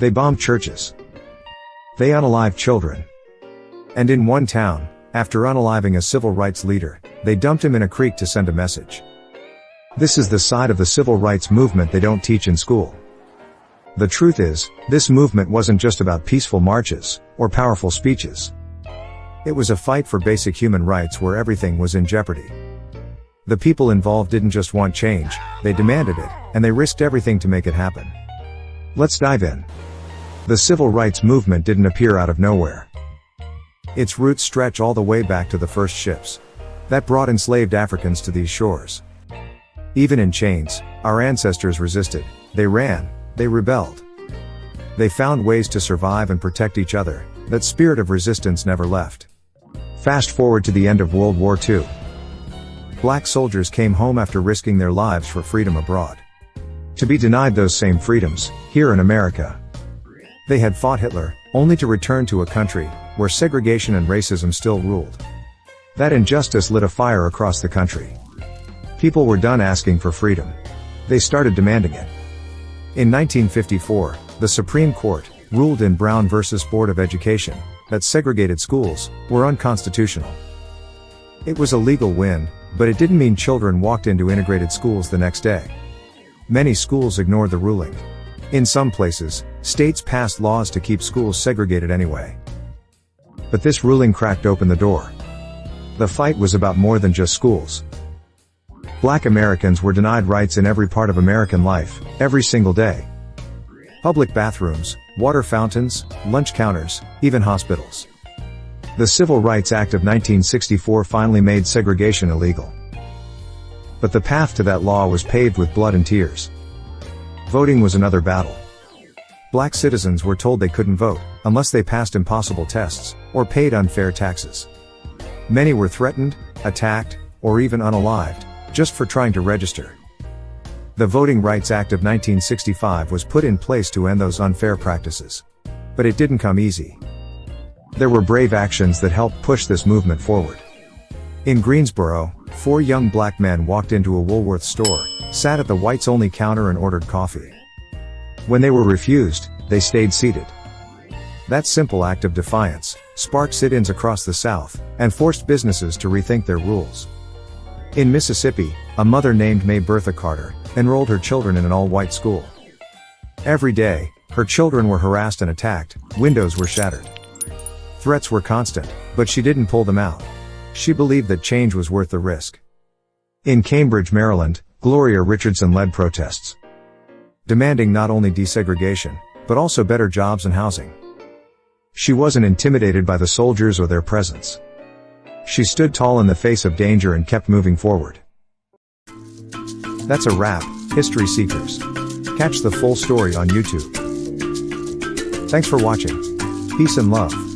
They bombed churches. They unalived children. And in one town, after unaliving a civil rights leader, they dumped him in a creek to send a message. This is the side of the civil rights movement they don't teach in school. The truth is, this movement wasn't just about peaceful marches, or powerful speeches. It was a fight for basic human rights where everything was in jeopardy. The people involved didn't just want change, they demanded it, and they risked everything to make it happen. Let's dive in. The civil rights movement didn't appear out of nowhere. Its roots stretch all the way back to the first ships that brought enslaved Africans to these shores. Even in chains, our ancestors resisted, they ran, they rebelled. They found ways to survive and protect each other. That spirit of resistance never left. Fast forward to the end of World War II. Black soldiers came home after risking their lives for freedom abroad. To be denied those same freedoms, here in America. They had fought Hitler, only to return to a country where segregation and racism still ruled. That injustice lit a fire across the country. People were done asking for freedom. They started demanding it. In 1954, the Supreme Court ruled in Brown versus Board of Education that segregated schools were unconstitutional. It was a legal win, but it didn't mean children walked into integrated schools the next day. Many schools ignored the ruling. In some places, states passed laws to keep schools segregated anyway. But this ruling cracked open the door. The fight was about more than just schools. Black Americans were denied rights in every part of American life, every single day. Public bathrooms, water fountains, lunch counters, even hospitals. The Civil Rights Act of 1964 finally made segregation illegal. But the path to that law was paved with blood and tears. Voting was another battle. Black citizens were told they couldn't vote unless they passed impossible tests or paid unfair taxes. Many were threatened, attacked, or even unalived just for trying to register. The Voting Rights Act of 1965 was put in place to end those unfair practices. But it didn't come easy. There were brave actions that helped push this movement forward. In Greensboro, 4 young black men walked into a Woolworth store, sat at the whites-only counter and ordered coffee. When they were refused, they stayed seated. That simple act of defiance sparked sit-ins across the South and forced businesses to rethink their rules. In Mississippi, a mother named May Bertha Carter enrolled her children in an all-white school. Every day, her children were harassed and attacked, windows were shattered. Threats were constant, but she didn't pull them out. She believed that change was worth the risk. In Cambridge, Maryland, Gloria Richardson led protests, demanding not only desegregation, but also better jobs and housing. She wasn't intimidated by the soldiers or their presence. She stood tall in the face of danger and kept moving forward. That's a wrap, History Seekers. Catch the full story on YouTube. Thanks for watching. Peace and love.